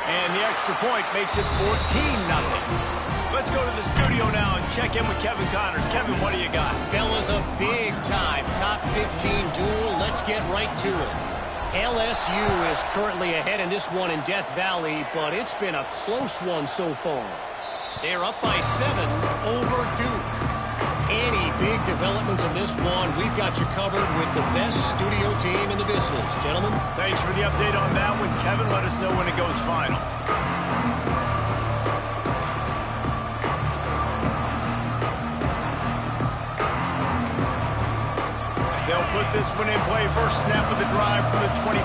And the extra point makes it 14-0. Let's go to the studio now and check in with Kevin Connors. Kevin, what do you got? Fellas, a big-time top 15 duel. Let's get right to it. LSU is currently ahead in this one in Death Valley, but it's been a close one so far. They're up by 7 over Duke. Any big developments in this one, we've got you covered with the best studio team in the business. Gentlemen? Thanks for the update on that one, Kevin. Let us know when it goes final. They'll put this one in play. First snap of the drive from the 25.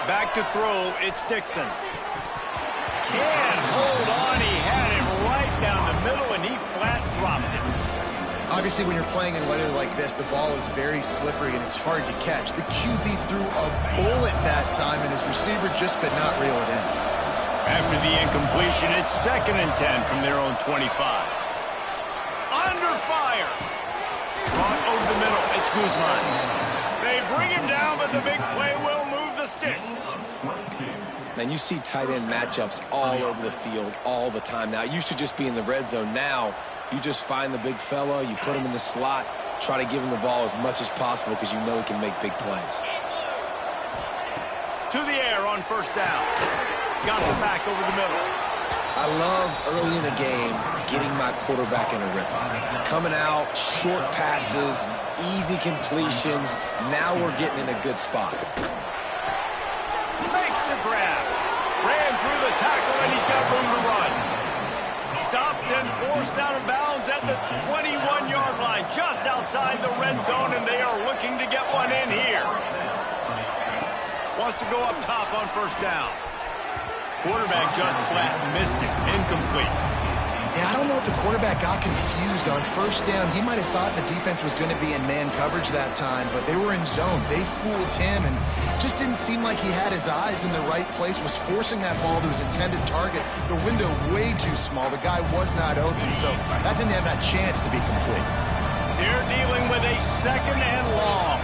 Back to throw, it's Dixon. Can't hold on. He had it right down the middle, and he flat dropped it. Obviously, when you're playing in weather like this, the ball is very slippery, and it's hard to catch. The QB threw a bullet that time, and his receiver just could not reel it in. After the incompletion, it's 2nd and 10 from their own 25. Under fire. Brought over the middle. It's Guzman. They bring him down, but the big play will move the sticks. Man, you see tight end matchups all over the field all the time. Now, it used to just be in the red zone. Now, you just find the big fella, you put him in the slot, try to give him the ball as much as possible because you know he can make big plays. To the air on first down. Got the back over the middle. I love early in the game getting my quarterback in a rhythm. Coming out, short passes, easy completions. Now we're getting in a good spot. Makes the grab. Ran through the tackle, and he's got room to run. Stopped and forced out of bounds at the 21-yard line, just outside the red zone, and they are looking to get one in here. Wants to go up top on first down. Quarterback just flat missed it. Incomplete. Yeah, I don't know if the quarterback got confused on first down. He might have thought the defense was going to be in man coverage that time, but they were in zone. They fooled him, and just didn't seem like he had his eyes in the right place, was forcing that ball to his intended target. The window way too small. The guy was not open, so that didn't have that chance to be complete. They're dealing with a 2nd and long.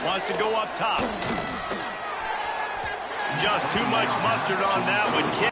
Wants to go up top. Just too much mustard on that one.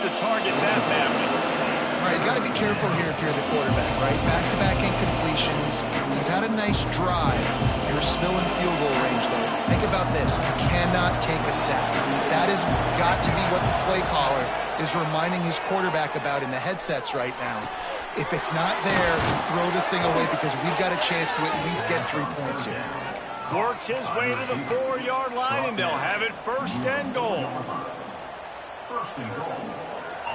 To target that badly. All right, you got to be careful here if you're the quarterback, right? Back-to-back incompletions. You've had a nice drive. You're still in field goal range, though. Think about this. You cannot take a sack. That has got to be what the play caller is reminding his quarterback about in the headsets right now. If it's not there, throw this thing away because we've got a chance to at least get 3 points here. Works his way to the 4-yard line, and they'll have it 1st and goal.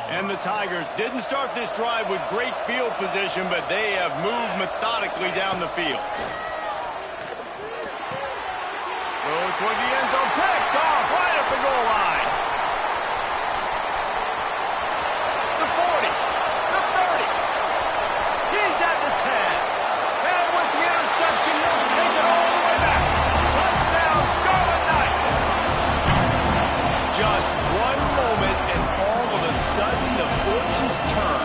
And the Tigers didn't start this drive with great field position, but they have moved methodically down the field. Throw toward the end zone, picked off right at the goal line. The 40, the 30. He's at the 10. And with the interception, he'll take it all the way back. Touchdown, Scarlet Knights. Just one moment, and all of a sudden, the fortunes turn.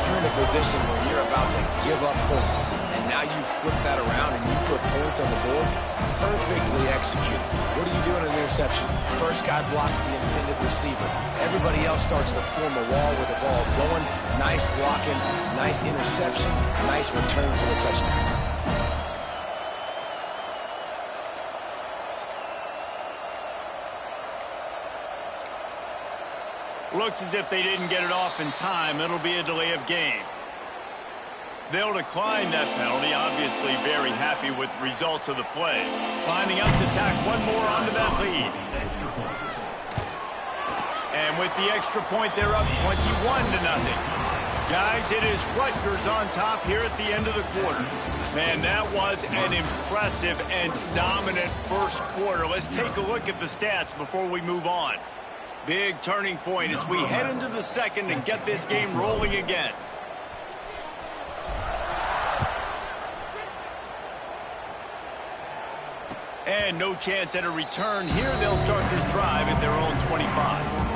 You're in a position where you're about to give up points, and now you flip that around and you put points on the board. Perfectly executed. What do you do in an interception? First guy blocks the intended receiver. Everybody else starts to form a wall where the ball's going. Nice blocking, nice interception, nice return for the touchdown. Looks as if they didn't get it off in time. It'll be a delay of game. They'll decline that penalty, obviously very happy with the results of the play. Lining up to tack one more onto that lead. And with the extra point, they're up 21-0. Guys, it is Rutgers on top here at the end of the quarter. Man, that was an impressive and dominant first quarter. Let's take a look at the stats before we move on. Big turning point as we head into the second and get this game rolling again. And no chance at a return here. They'll start this drive at their own 25.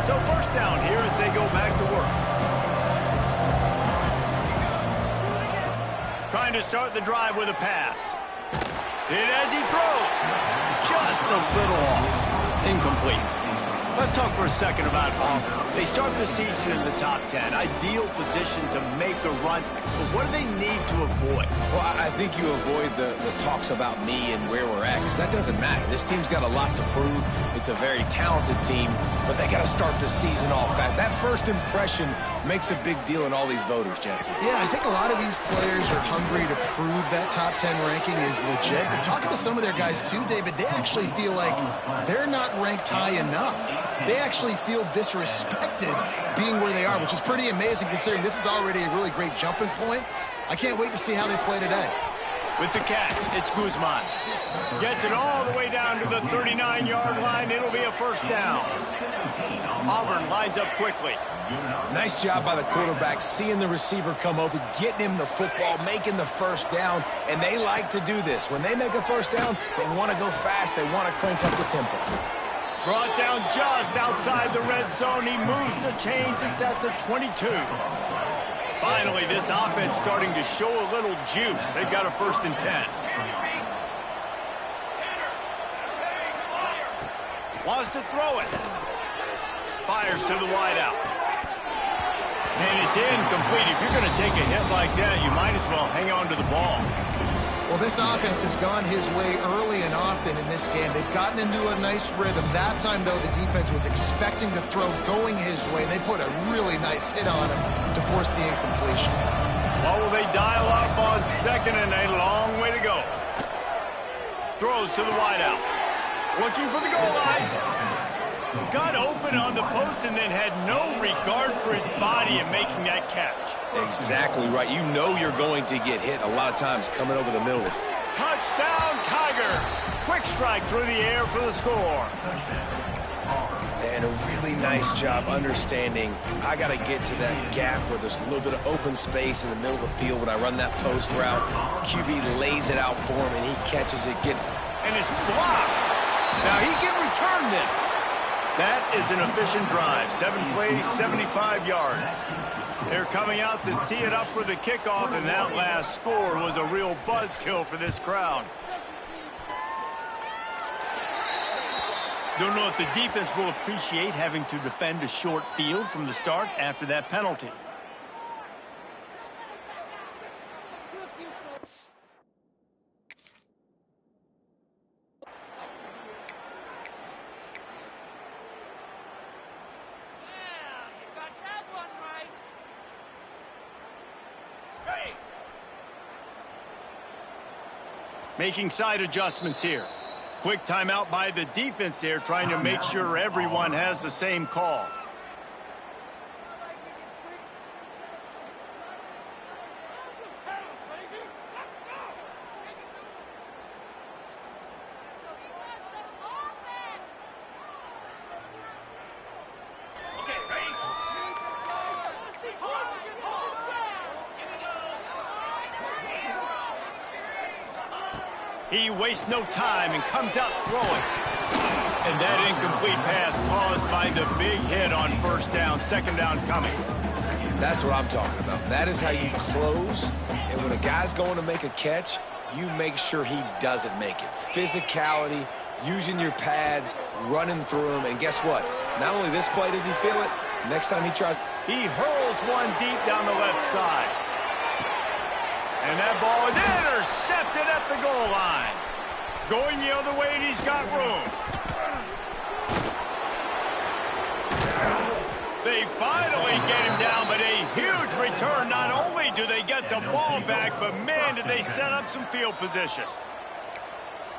So first down here as they go back to work. Trying to start the drive with a pass. And as he throws, just a little off. Incomplete. Let's talk for a second about Auburn. They start the season in the top 10. Ideal position to make a run. But what do they need to avoid? Well, I think you avoid the talks about me and where we're at, because that doesn't matter. This team's got a lot to prove. It's a very talented team, but they got to start the season off fast. That first impression makes a big deal in all these voters, Jesse. Yeah, I think a lot of these players are hungry to prove that top 10 ranking is legit. But talking to some of their guys too, David, they actually feel like they're not ranked high enough. They actually feel disrespected being where they are, which is pretty amazing considering this is already a really great jumping point. I can't wait to see how they play today. With the catch, it's Guzman. Gets it all the way down to the 39-yard line. It'll be a first down. Auburn lines up quickly. Nice job by the quarterback, seeing the receiver come open, getting him the football, making the first down, and they like to do this. When they make a first down, they want to go fast. They want to crank up the tempo. Brought down just outside the red zone. He moves the chains. It's at the 22. Finally, this offense starting to show a little juice. They've got a 1st and 10. Wants to throw it. Fires to the wideout. And it's incomplete. If you're going to take a hit like that, you might as well hang on to the ball. Well, this offense has gone his way early and often in this game. They've gotten into a nice rhythm. That time, though, the defense was expecting the throw going his way. They put a really nice hit on him to force the incompletion. What will they dial up on 2nd and a long way to go? Throws to the wideout. Looking for the goal line. Got open on the post and then had no regard for his body in making that catch. Exactly right. You know you're going to get hit a lot of times coming over the middle. Touchdown, Tiger. Quick strike through the air for the score. And a really nice job understanding I got to get to that gap where there's a little bit of open space in the middle of the field when I run that post route. QB lays it out for him, and he catches it. And it's blocked. Now he can return this. That is an efficient drive. 7 plays, 75 yards. They're coming out to tee it up for the kickoff, and that last score was a real buzzkill for this crowd. Don't know if the defense will appreciate having to defend a short field from the start after that penalty. Making side adjustments here. Quick timeout by the defense there, trying to make sure everyone has the same call. He wastes no time and comes out throwing. And that incomplete pass caused by the big hit on 1st down, 2nd down coming. That's what I'm talking about. That is how you close. And when a guy's going to make a catch, you make sure he doesn't make it. Physicality, using your pads, running through them. And guess what? Not only this play does he feel it, next time he tries. He hurls one deep down the left side. And that ball is intercepted at the goal line. Going the other way, and he's got room. They finally get him down, but a huge return. Not only do they get the ball back, but man, did they set up some field position.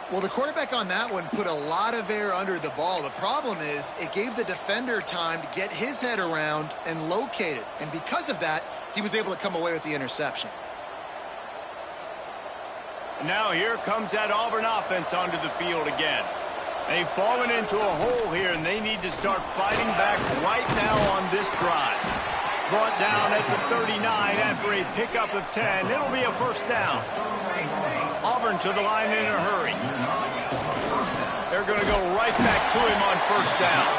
Well, the quarterback on that one put a lot of air under the ball. The problem is it gave the defender time to get his head around and locate it. And because of that, he was able to come away with the interception. Now here comes that Auburn offense onto the field again. They've fallen into a hole here, and they need to start fighting back right now on this drive. Brought down at the 39 after a pickup of 10. It'll be a first down. Auburn to the line in a hurry. They're going to go right back to him on first down.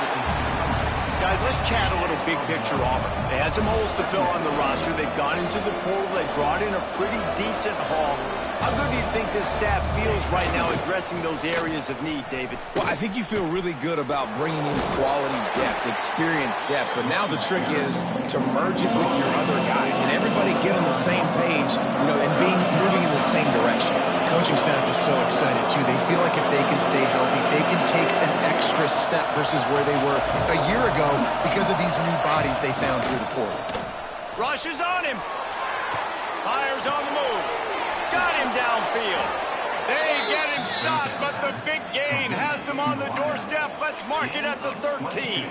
Guys, let's chat a little big picture Auburn. They had some holes to fill on the roster. They've gone into the portal. They brought in a pretty decent haul. How good do you think this staff feels right now addressing those areas of need, David? Well, I think you feel really good about bringing in quality depth, experienced depth. But now the trick is to merge it with your other guys and everybody get on the same page, and moving in the same direction. The coaching staff is so excited, too. They feel like if they can stay healthy, they can take an extra step versus where they were a year ago because of these new bodies they found through the portal. Rush is on him. Fires on the move. Got him downfield. They get him stopped, but the big gain has them on the doorstep. Let's mark it at the 13.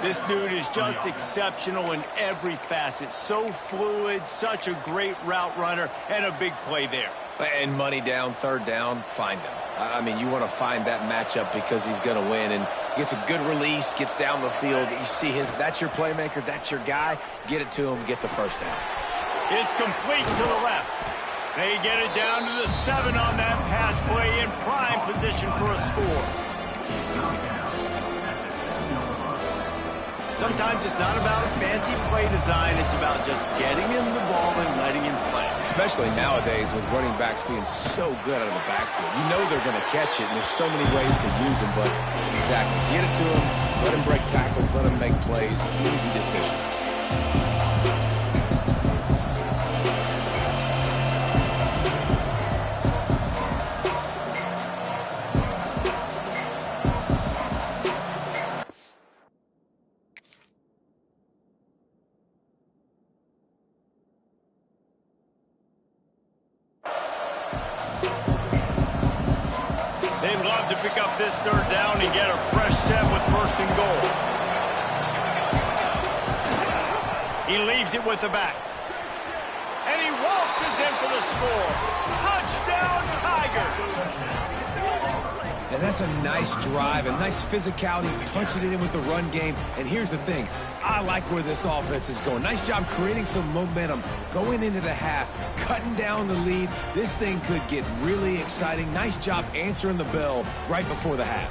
This dude is just exceptional in every facet. So fluid, such a great route runner, and a big play there. And money down, third down, find him. I mean, you want to find that matchup because he's going to win and gets a good release, gets down the field. You see that's your playmaker, that's your guy. Get it to him, get the first down. It's complete to the left. They get it down to the 7 on that pass play in prime position for a score. Sometimes it's not about a fancy play design. It's about just getting him the ball and letting him play. Especially nowadays with running backs being so good out of the backfield. You know they're going to catch it, and there's so many ways to use them. But exactly, get it to him, let him break tackles, let him make plays. Easy decision. They'd love to pick up this third down and get a fresh set with first and goal. He leaves it with the back. And he waltzes in for the score. Touchdown, Tigers! And that's a nice drive, a nice physicality, punching it in with the run game. And here's the thing. I like where this offense is going. Nice job creating some momentum, going into the half, cutting down the lead. This thing could get really exciting. Nice job answering the bell right before the half.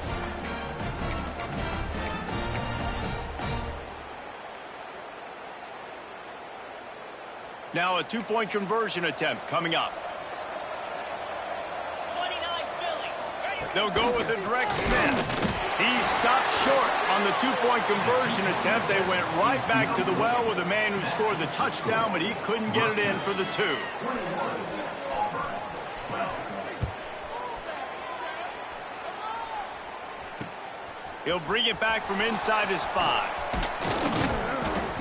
Now a two-point conversion attempt coming up. They'll go with a direct snap. He stopped short on the two-point conversion attempt. They went right back to the well with the man who scored the touchdown, but he couldn't get it in for the 2. He'll bring it back from inside his 5.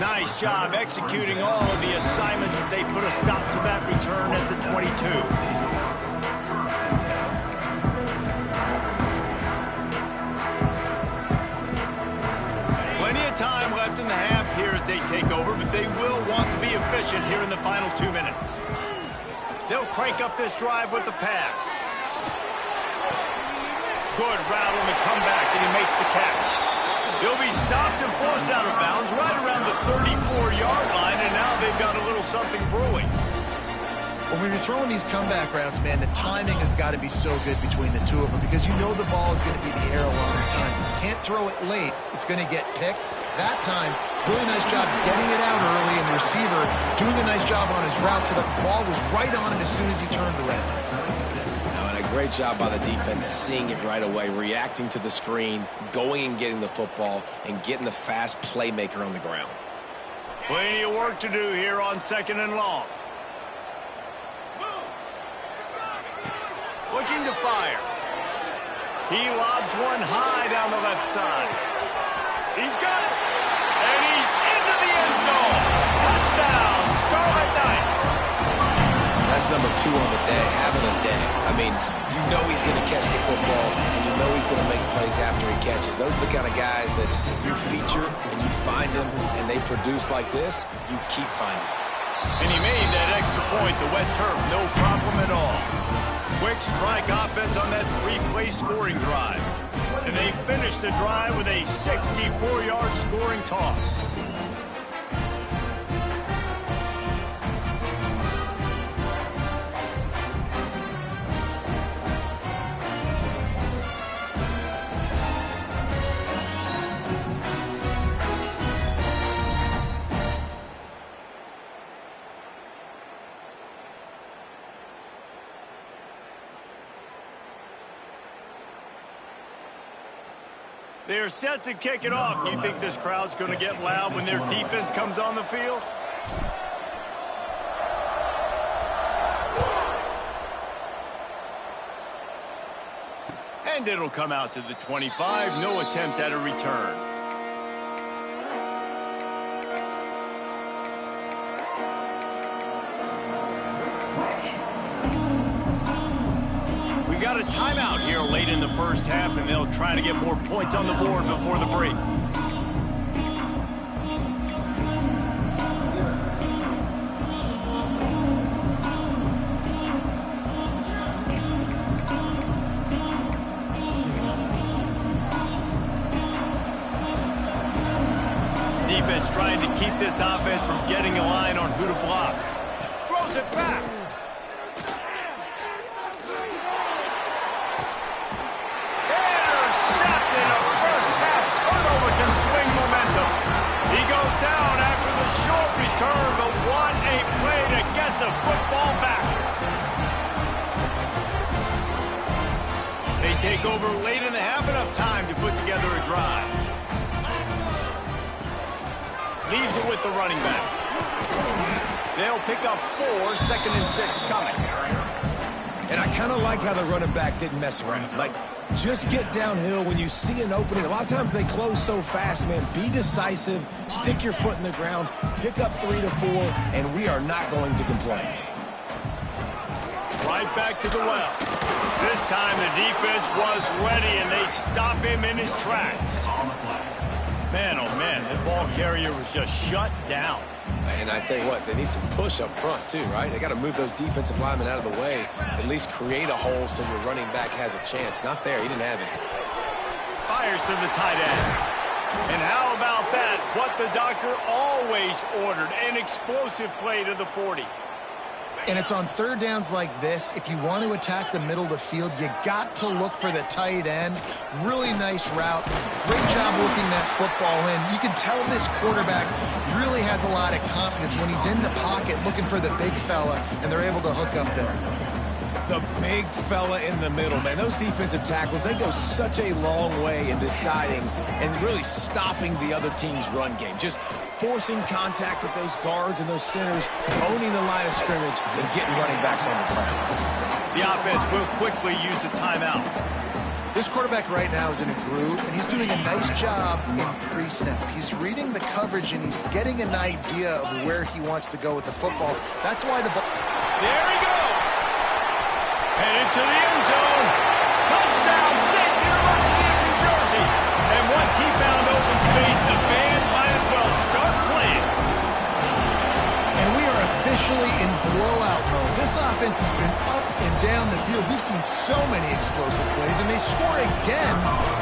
Nice job executing all of the assignments as they put a stop to that return at the 22. Time left in the half here as they take over, but they will want to be efficient here in the final 2 minutes. They'll crank up this drive with the pass. Good route on the comeback, and he makes the catch. He'll be stopped and forced out of bounds right around the 34-yard line, and now they've got a little something brewing. When you're throwing these comeback routes, man, the timing has got to be so good between the two of them because you know the ball is going to be in the air a long time. You can't throw it late. It's going to get picked. That time, really nice job getting it out early, and the receiver doing a nice job on his route so that the ball was right on him as soon as he turned around. Now, and a great job by the defense seeing it right away, reacting to the screen, going and getting the football, and getting the fast playmaker on the ground. Plenty of work to do here on 2nd and long. Looking to fire. He lobs one high down the left side. He's got it. number 2 on the day, having a day. I mean, you know he's going to catch the football, and you know he's going to make plays after he catches. Those are the kind of guys that you feature and you find them, and they produce like this, you keep finding them. And he made that extra point, the wet turf, no problem at all. Quick strike offense on that 3-play scoring drive. And they finished the drive with a 64-yard scoring toss. They're set to kick it off. You think this crowd's going to get loud when their defense comes on the field? And it'll come out to the 25. No attempt at a return. Got a timeout here late in the first half, and they'll try to get more points on the board before the break. Defense trying to keep this offense from getting a line on who to block. Throws it back. Return, but what a play to get the football back. They take over late in the half, enough time to put together a drive. Leaves it with the running back. They'll pick up 4, 2nd and 6 coming. And I kind of like how the running back didn't mess around. Like, just get downhill when you see an opening. A lot of times they close so fast, man. Be decisive, stick your foot in the ground, pick up 3 to 4, and we are not going to complain. Right back to the well. This time the defense was ready, and they stop him in his tracks. Man, oh man, the ball carrier was just shut down. And I tell you what, they need some push up front too, right? They got to move those defensive linemen out of the way, at least create a hole so your running back has a chance. Not there, he didn't have it. Fires to the tight end. And how about that? What the doctor always ordered, an explosive play to the 40. And it's on third downs like this. If you want to attack the middle of the field, you got to look for the tight end. Really nice route. Great job looking that football in. You can tell this quarterback really has a lot of confidence when he's in the pocket looking for the big fella, and they're able to hook up there. The big fella in the middle, man. Those defensive tackles, they go such a long way in deciding and really stopping the other team's run game. Just forcing contact with those guards and those centers, owning the line of scrimmage, and getting running backs on the ground. The offense will quickly use a timeout. This quarterback right now is in a groove, and he's doing a nice job in pre-snap. He's reading the coverage, and he's getting an idea of where he wants to go with the football. That's why the ball... There he goes! Headed to the end zone. Touchdown, State University of New Jersey. And once he found open space, the band might as well start playing. And we are officially in blowout mode. This offense has been up and down the field. We've seen so many explosive plays, and they score again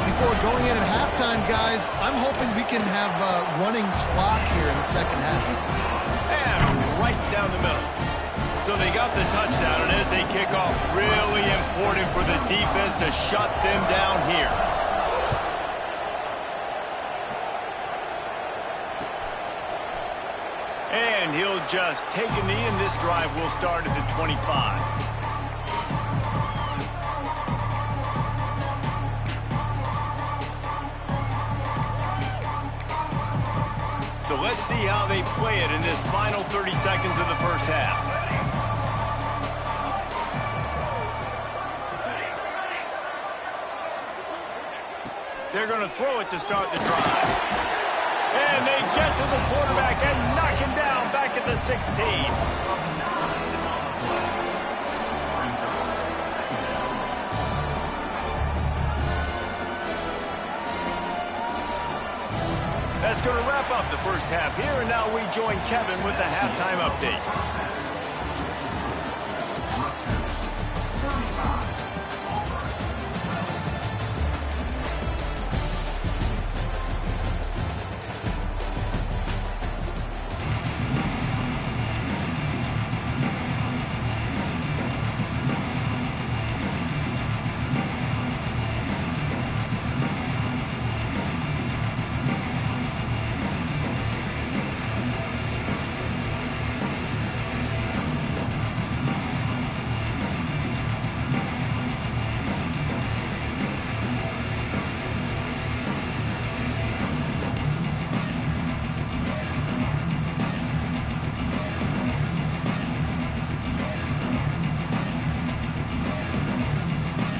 before going in at halftime, guys. I'm hoping we can have a running clock here in the second half. And right down the middle. So they got the touchdown, and as they kick off, really important for the defense to shut them down here. And he'll just take a knee, and this drive will start at the 25. So let's see how they play it in this final 30 seconds of the first half. They're going to throw it to start the drive. And they get to the quarterback and knock him down back at the 16. That's going to wrap up the first half here, and now we join Kevin with the halftime update.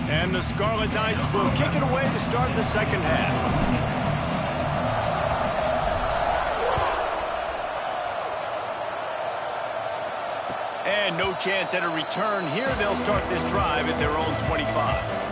And the Scarlet Knights will kick it away to start the second half. And no chance at a return here. They'll start this drive at their own 25.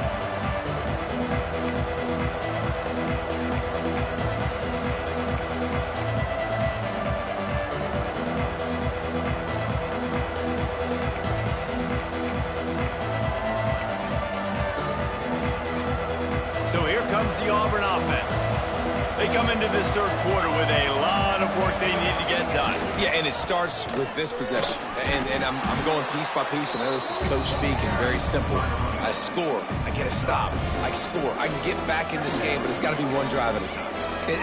So here comes the Auburn offense. They come into this third quarter with a lot of work they need to get done. Yeah, and it starts with this possession. And I'm going piece by piece. I know this is coach speaking. Very simple. I score. I get a stop. I score. I can get back in this game, but it's got to be one drive at a time.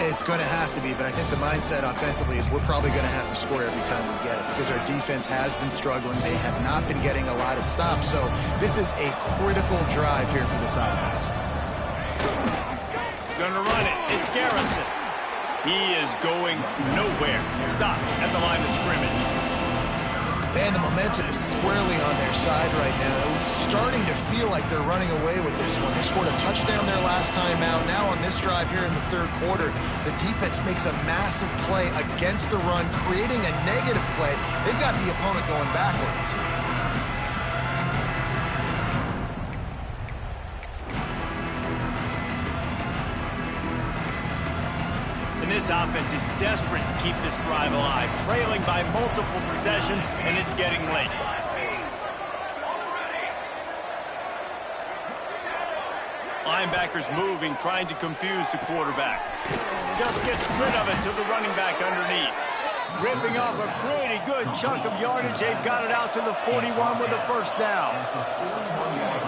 It's going to have to be, but I think the mindset offensively is we're probably going to have to score every time we get it because our defense has been struggling. They have not been getting a lot of stops. So this is a critical drive here for this offense. Gonna run it. It's Garrison. He is going nowhere. Stop at the line of scrimmage. Man, the momentum is squarely on their side right now. It's starting to feel like they're running away with this one. They scored a touchdown their last time out. Now on this drive here in the third quarter, the defense makes a massive play against the run, creating a negative play. They've got the opponent going backwards. This offense is desperate to keep this drive alive, trailing by multiple possessions, and it's getting late. Linebackers moving, trying to confuse the quarterback. Just gets rid of it to the running back underneath. Ripping off a pretty good chunk of yardage. They've got it out to the 41 with a first down.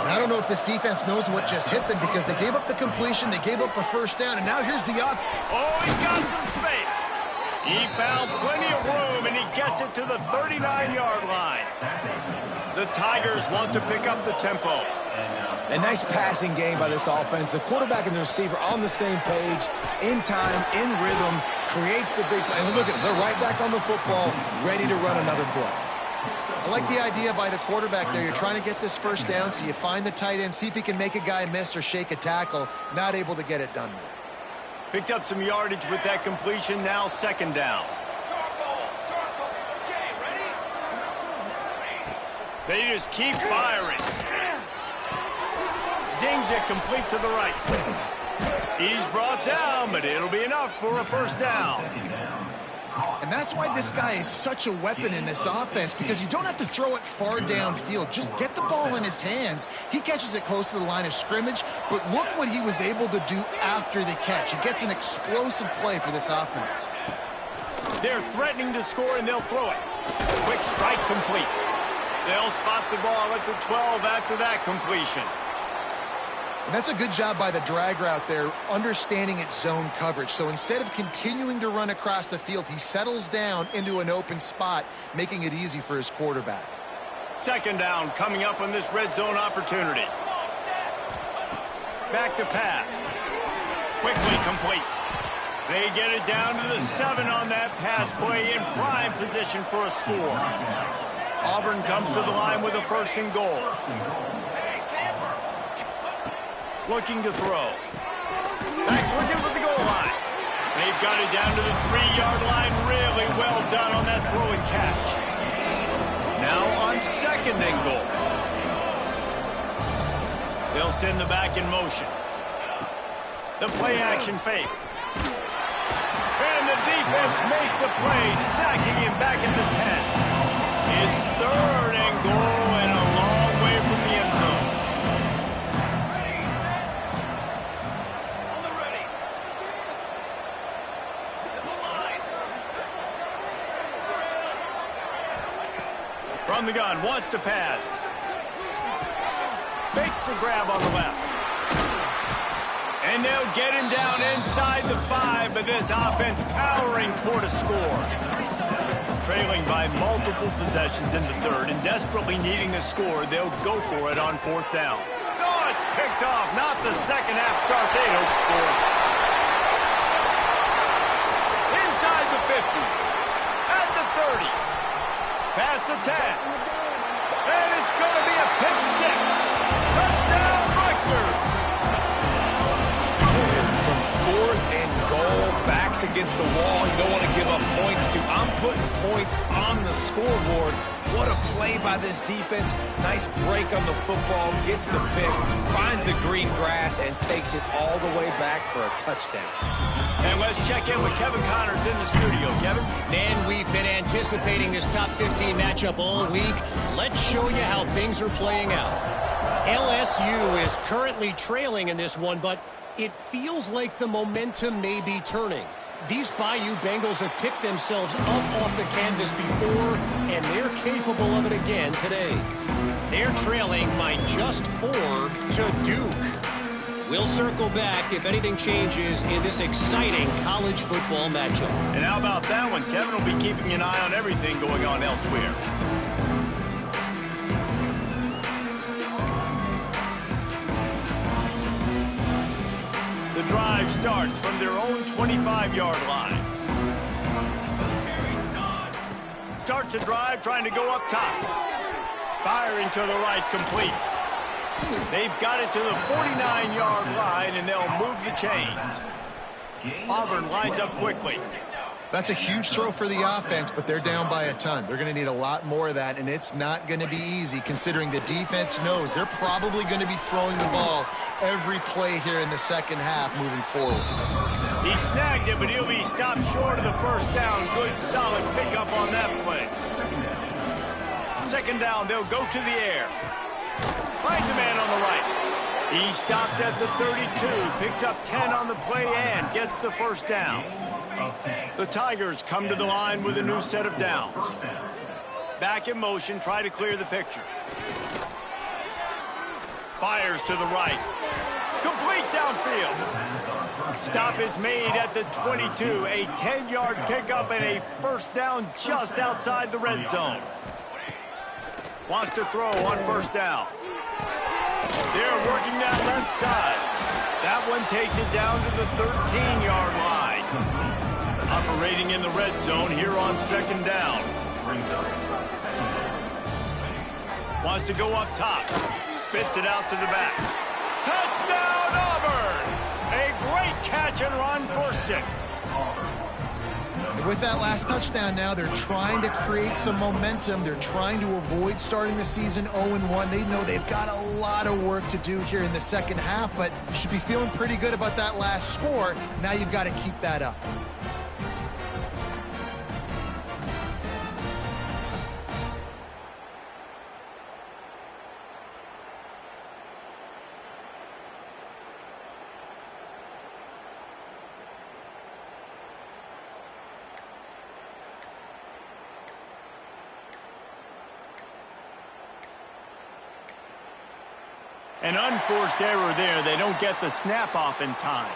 I don't know if this defense knows what just hit them because they gave up the completion, they gave up a first down, and now here's the up. Oh, he's got some space. He found plenty of room, and he gets it to the 39-yard line. The Tigers want to pick up the tempo. A nice passing game by this offense. The quarterback and the receiver on the same page, in time, in rhythm, creates the big play. And look at them. They're right back on the football, ready to run another play. I like the idea by the quarterback there. You're trying to get this first down, so you find the tight end, see if he can make a guy miss or shake a tackle. Not able to get it done. Picked up some yardage with that completion. Now second down. They just keep firing. Zings it complete to the right. He's brought down, but it'll be enough for a first down. And that's why this guy is such a weapon in this offense, because you don't have to throw it far downfield. Just get the ball in his hands. He catches it close to the line of scrimmage, but look what he was able to do after the catch. He gets an explosive play for this offense. They're threatening to score, and they'll throw it. Quick strike complete. They'll spot the ball at the 12 after that completion. And that's a good job by the drag route there, understanding its zone coverage. So instead of continuing to run across the field, he settles down into an open spot, making it easy for his quarterback. Second down coming up on this red zone opportunity. Back to pass. Quickly complete. They get it down to the 7 on that pass play, in prime position for a score. Auburn comes to the line with a first and goal. Looking to throw. Backs looking for the goal line. They've got it down to the 3-yard line. Really well done on that throw and catch. Now on second and goal. They'll send the back in motion. The play action fake. And bounce, makes a play, sacking him back at the 10. It's 3rd and goal and a long way from the end zone. From the gun, wants to pass. Fakes the grab on the left. And they'll get him down inside the 5, but this offense powering toward a score. Trailing by multiple possessions in the 3rd and desperately needing a score, they'll go for it on 4th down. Oh, it's picked off. Not the second half start they hoped for. Inside the 50. At the 30. Past the 10. And it's going to be a pick 6. Touchdown, Rutgers. From 4th and goal, backs against the wall. You don't want to give up points to. I'm putting points on the scoreboard. What a play by this defense. Nice break on the football, gets the pick, finds the green grass, and takes it all the way back for a touchdown. And let's check in with Kevin Connors in the studio. Kevin? Man, we've been anticipating this top 15 matchup all week. Let's show you how things are playing out. LSU is currently trailing in this one, but it feels like the momentum may be turning. These Bayou Bengals have picked themselves up off the canvas before, and they're capable of it again today. They're trailing by just 4 to Duke. We'll circle back if anything changes in this exciting college football matchup. And how about that one? Kevin will be keeping an eye on everything going on elsewhere. The drive starts from their own 25-yard line. Starts a drive trying to go up top. Firing to the right, complete. They've got it to the 49-yard line, and they'll move the chains. Auburn lines up quickly. That's a huge throw for the offense, but they're down by a ton. They're going to need a lot more of that, and it's not going to be easy considering the defense knows they're probably going to be throwing the ball every play here in the second half moving forward. He snagged it, but he'll be stopped short of the first down. Good, solid pickup on that play. Second down, they'll go to the air. Finds a man on the right. He stopped at the 32, picks up 10 on the play, and gets the first down. The Tigers come to the line with a new set of downs. Back in motion, try to clear the picture. Fires to the right. Complete downfield. Stop is made at the 22. A 10-yard pickup and a first down just outside the red zone. Wants to throw on first down. They're working that left side. That one takes it down to the 13-yard line. Operating in the red zone here on second down. Wants to go up top. Spits it out to the back. Touchdown, Auburn! A great catch and run for 6. And with that last touchdown now, they're trying to create some momentum. They're trying to avoid starting the season 0-1. They know they've got a lot of work to do here in the second half, but you should be feeling pretty good about that last score. Now you've got to keep that up. An unforced error there. They don't get the snap off in time.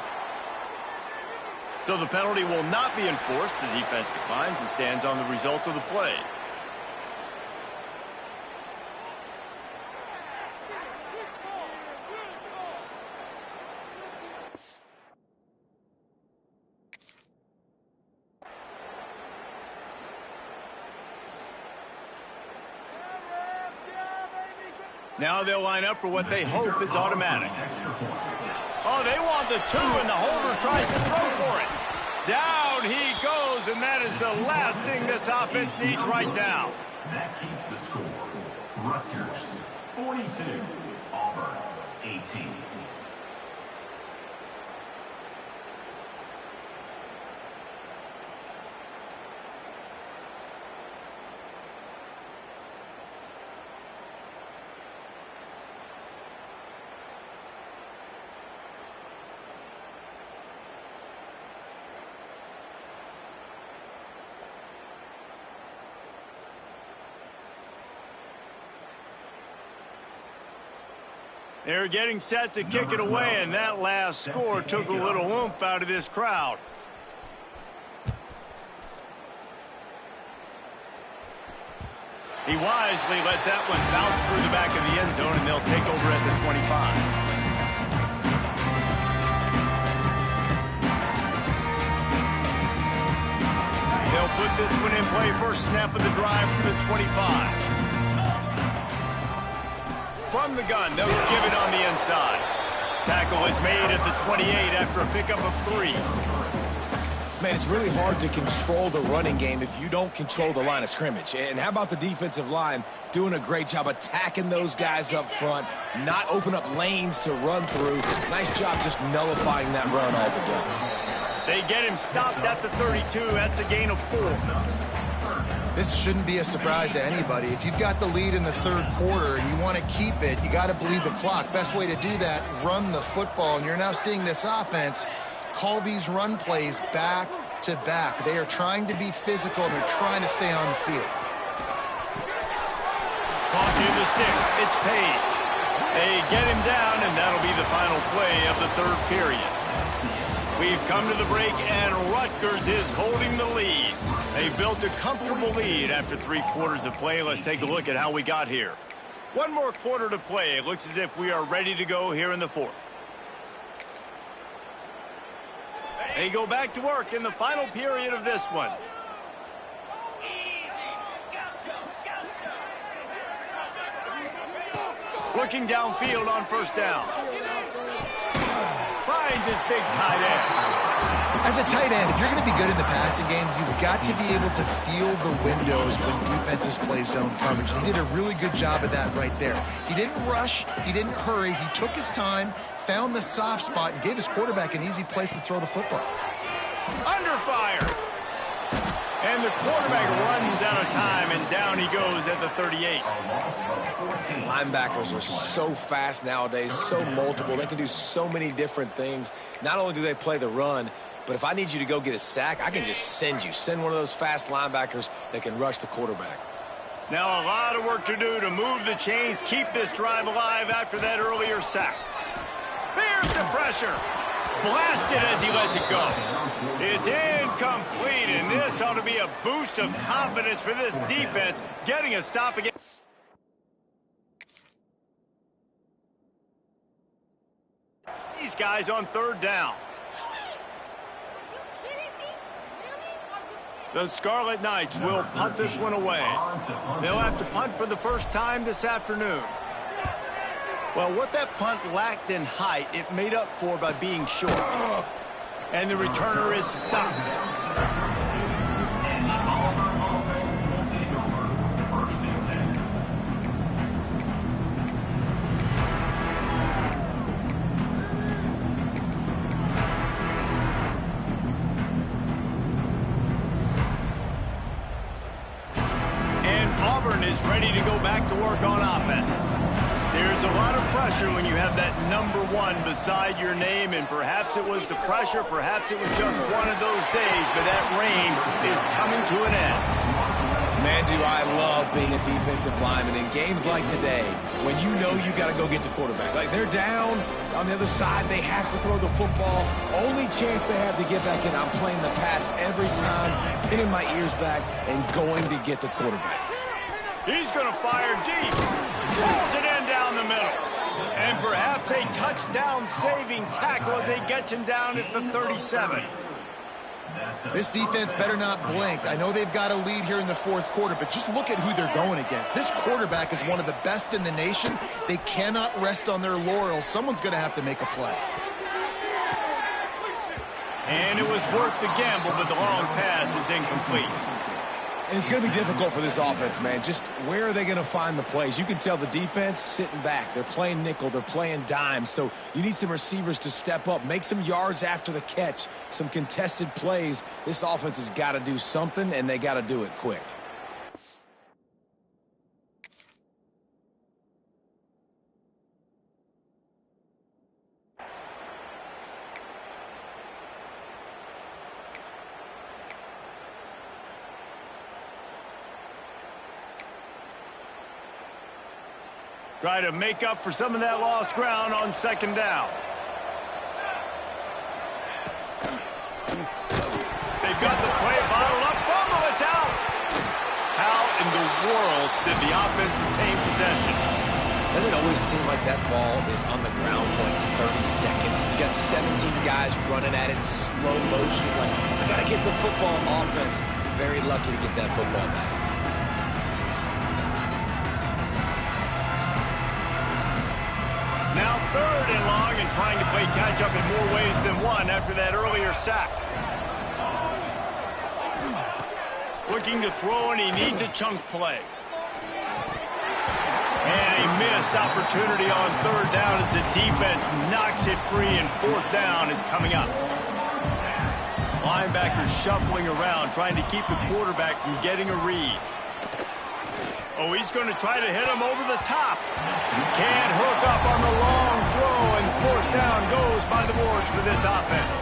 So the penalty will not be enforced. The defense declines and stands on the result of the play. Now they'll line up for what they hope is automatic. Oh, they want the 2, and the holder tries to throw for it. Down he goes, and that is the last thing this offense needs right now. That keeps the score. Rutgers, 42. Auburn, 18. They're getting set to kick it away, and that last score took a little oomph out of this crowd. He wisely lets that one bounce through the back of the end zone, and they'll take over at the 25. They'll put this one in play. First snap of the drive from the 25. From the gun, they'll give it on the inside. Tackle is made at the 28 after a pickup of 3. Man, it's really hard to control the running game if you don't control the line of scrimmage. And how about the defensive line doing a great job attacking those guys up front, not open up lanes to run through. Nice job just nullifying that run altogether. They get him stopped at the 32. That's a gain of 4. This shouldn't be a surprise to anybody. If you've got the lead in the third quarter and you want to keep it, you got to bleed the clock. Best way to do that, run the football. And you're now seeing this offense call these run plays back to back. They are trying to be physical, and they're trying to stay on the field. Caught in the sticks. It's Page. They get him down, and that'll be the final play of the third period. We've come to the break, and Rutgers is holding the lead. They built a comfortable lead after 3 quarters of play. Let's take a look at how we got here. 1 more quarter to play. It looks as if we are ready to go here in the fourth. They go back to work in the final period of this one. Looking downfield on first down. Finds his big tight end. As a tight end, if you're going to be good in the passing game, you've got to be able to feel the windows when defenses play zone coverage. And he did a really good job of that right there. He didn't rush. He didn't hurry. He took his time, found the soft spot, and gave his quarterback an easy place to throw the football. Under fire. And the quarterback runs out of time, and down he goes at the 38. Linebackers are so fast nowadays, so multiple. They can do so many different things. Not only do they play the run, but if I need you to go get a sack, I can just send you. Send one of those fast linebackers that can rush the quarterback. Now a lot of work to do to move the chains, keep this drive alive after that earlier sack. There's the pressure. Blasted as he lets it go. It's incomplete, and this ought to be a boost of confidence for this defense, getting a stop again. These guys on third down. The Scarlet Knights will punt this one away. They'll have to punt for the first time this afternoon. Well, what that punt lacked in height, it made up for by being short. And the returner is stopped. And Auburn is ready to go back to work on offense. There's a lot of pressure when you have that number 1 beside your name, and perhaps it was the pressure, perhaps it was just one of those days, but that reign is coming to an end. Man, do I love being a defensive lineman in games like today when you know you got to go get the quarterback. Like, they're down on the other side, they have to throw the football. Only chance they have to get back in, I'm playing the pass every time, pinning my ears back, and going to get the quarterback. He's going to fire deep. Pulls it in down the middle. And perhaps a touchdown-saving tackle as they get him down at the 37. This defense better not blink. I know they've got a lead here in the fourth quarter, but just look at who they're going against. This quarterback is one of the best in the nation. They cannot rest on their laurels. Someone's going to have to make a play. And it was worth the gamble, but the long pass is incomplete. And it's going to be difficult for this offense, man. Just where are they going to find the plays? You can tell the defense sitting back. They're playing nickel. They're playing dime. So you need some receivers to step up, make some yards after the catch, some contested plays. This offense has got to do something, and they got to do it quick. Try to make up for some of that lost ground on second down. They've got the play bottled up. Fumble, it's out. How in the world did the offense retain possession? Doesn't it always seem like that ball is on the ground for like 30 seconds? You got 17 guys running at it in slow motion. Like, I got to get the football. Offense, very lucky to get that football back. Now 3rd and long and trying to play catch-up in more ways than one after that earlier sack. Looking to throw, and he needs a chunk play. And a missed opportunity on 3rd down as the defense knocks it free, and 4th down is coming up. Linebackers shuffling around, trying to keep the quarterback from getting a read. Oh, he's going to try to hit him over the top. Can't hook up on the long throw, and 4th down goes by the boards for this offense.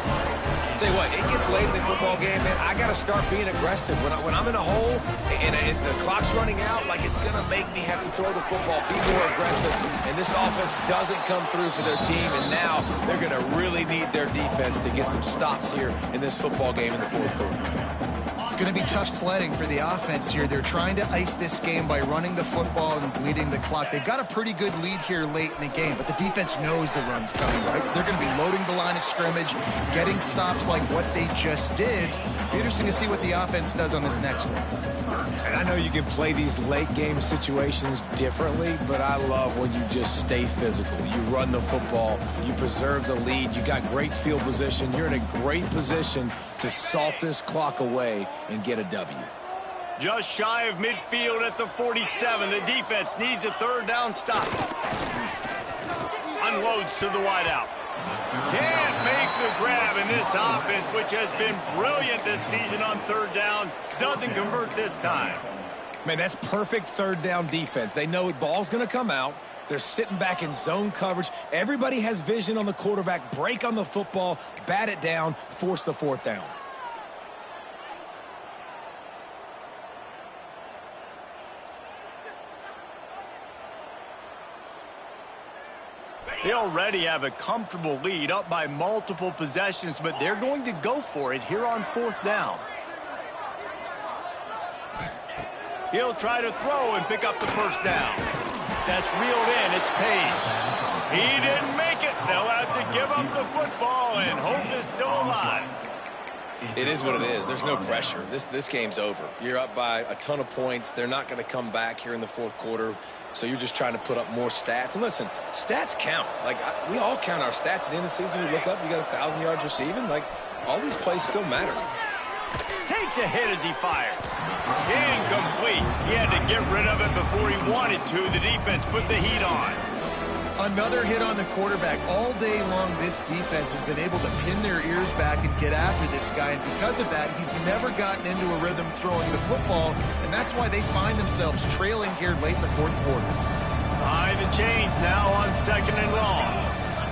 Tell you what, it gets late in the football game, man. I got to start being aggressive. When I'm in a hole and the clock's running out, like, it's going to make me have to throw the football, be more aggressive. And this offense doesn't come through for their team, and now they're going to really need their defense to get some stops here in this football game in the 4th quarter. It's going to be tough sledding for the offense here. They're trying to ice this game by running the football and bleeding the clock. They've got a pretty good lead here late in the game, but the defense knows the run's coming, right? So they're going to be loading the line of scrimmage, getting stops like what they just did. Be interesting to see what the offense does on this next one. And I know you can play these late game situations differently, but I love when you just stay physical. You run the football, you preserve the lead, you got great field position, you're in a great position to salt this clock away and get a W. Just shy of midfield at the 47. The defense needs a 3rd down stop. Unloads to the wideout. Can't make the grab, in this offense, which has been brilliant this season on 3rd down, doesn't convert this time. Man, that's perfect 3rd down defense. They know the ball's going to come out. They're sitting back in zone coverage. Everybody has vision on the quarterback. Break on the football, bat it down, force the 4th down. They already have a comfortable lead, up by multiple possessions, but they're going to go for it here on 4th down. He'll try to throw and pick up the 1st down. That's reeled in. It's Page. He didn't make it. They'll have to give up the football, and hope is still alive. It is what it is. There's no pressure. This game's over. You're up by a ton of points. They're not going to come back here in the 4th quarter. So you're just trying to put up more stats. And listen, stats count. Like, we all count our stats. At the end of the season, we look up, you got 1,000 yards receiving. Like, all these plays still matter. Takes a hit as he fires. Incomplete. He had to get rid of it before he wanted to. The defense put the heat on. Another hit on the quarterback. All day long, this defense has been able to pin their ears back and get after this guy. And because of that, he's never gotten into a rhythm throwing the football. And that's why they find themselves trailing here late in the 4th quarter. Behind the chains now on 2nd and long.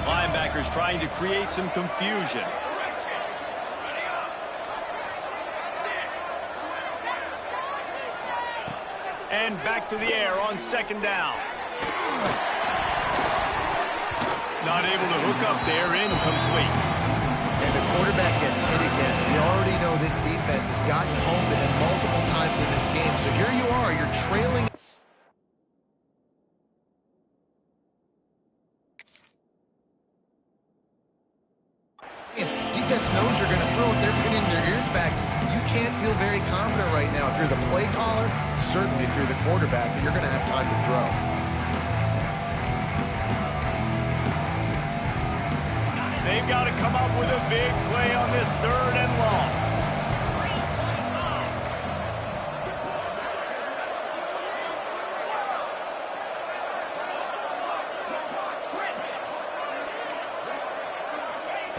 Linebackers trying to create some confusion. And back to the air on 2nd down. Not able to hook up there, incomplete. And the quarterback gets hit again. We already know this defense has gotten home to him multiple times in this game. So here you are, you're trailing. Defense knows you're going to throw it. They're pinning their ears back. You can't feel very confident right now if you're the play caller, certainly if you're the quarterback, that you're going to have time to throw. They've got to come up with a big play on this 3rd and long.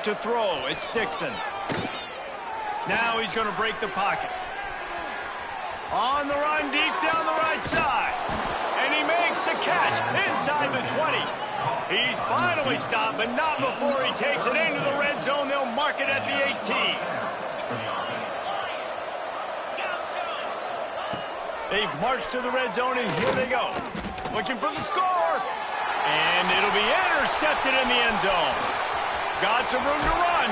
To throw, it's Dixon. Now he's going to break the pocket. On the run, deep down the right side. And he makes the catch inside the 20. He's finally stopped, but not before he takes it into the red zone. They'll mark it at the 18. They've marched to the red zone, and here they go. Looking for the score. And it'll be intercepted in the end zone. Got some room to run.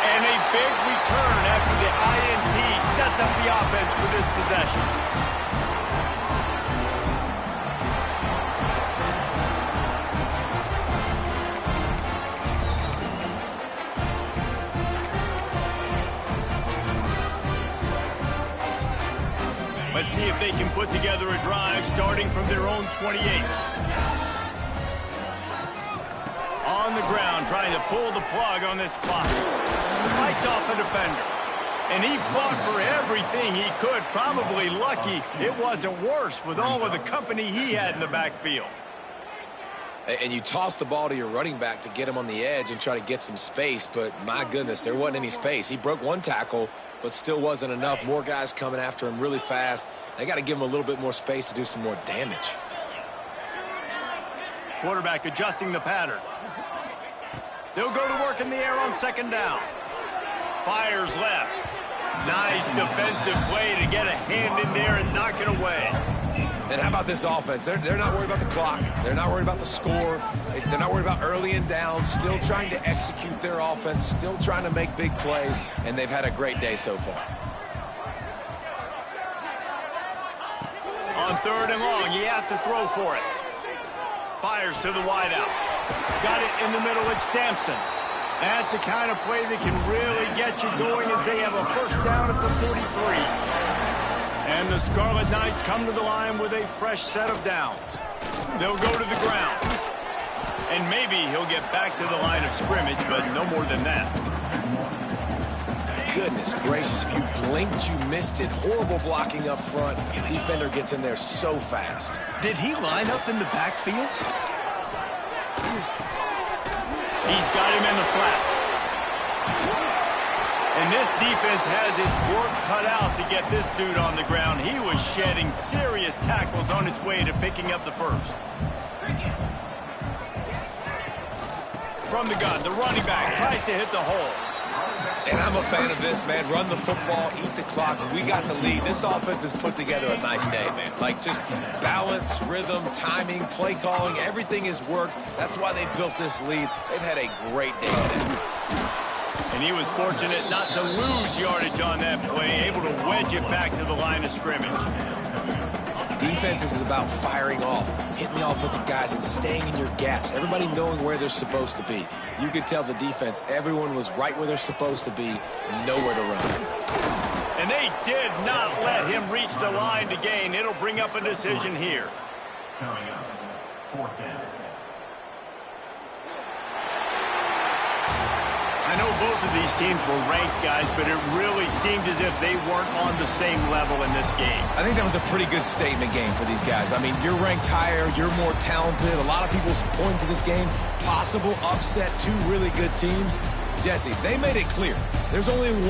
And a big return after the INT sets up the offense for this possession. Let's see if they can put together a drive starting from their own 28. On the ground, trying to pull the plug on this clock. Fights off a defender. And he fought for everything he could. Probably lucky it wasn't worse with all of the company he had in the backfield. And you toss the ball to your running back to get him on the edge and try to get some space, but my goodness, there wasn't any space. He broke one tackle, but still wasn't enough. More guys coming after him really fast. They got to give him a little bit more space to do some more damage. Quarterback adjusting the pattern. They'll go to work in the air on second down. Fires left. Nice defensive play to get a hand in there and knock it away. And how about this offense? They're not worried about the clock. They're not worried about the score. They're not worried about early and down. Still trying to execute their offense. Still trying to make big plays. And they've had a great day so far. On third and long, he has to throw for it. Fires to the wideout. Got it in the middle with Sampson. That's the kind of play that can really get you going as they have a first down at the 43. And the Scarlet Knights come to the line with a fresh set of downs. They'll go to the ground. And maybe he'll get back to the line of scrimmage, but no more than that. Goodness gracious, if you blinked, you missed it. Horrible blocking up front. Defender gets in there so fast. Did he line up in the backfield? He's got him in the flat. And this defense has its work cut out to get this dude on the ground. He was shedding serious tackles on his way to picking up the first. From the gun, the running back tries to hit the hole. And I'm a fan of this, man. Run the football, eat the clock. We got the lead. This offense has put together a nice day, man. Like, just balance, rhythm, timing, play calling, everything has worked. That's why they built this lead. They've had a great day today. And he was fortunate not to lose yardage on that play, able to wedge it back to the line of scrimmage. Defense is about firing off, hitting the offensive guys, and staying in your gaps. Everybody knowing where they're supposed to be. You could tell the defense, everyone was right where they're supposed to be, nowhere to run. And they did not let him reach the line to gain. It'll bring up a decision here. Coming up, fourth down. I know both of these teams were ranked, guys, but it really seemed as if they weren't on the same level in this game. I think that was a pretty good statement game for these guys. I mean, you're ranked higher, you're more talented. A lot of people point to this game. Possible upset, two really good teams. Jesse, they made it clear. There's only one.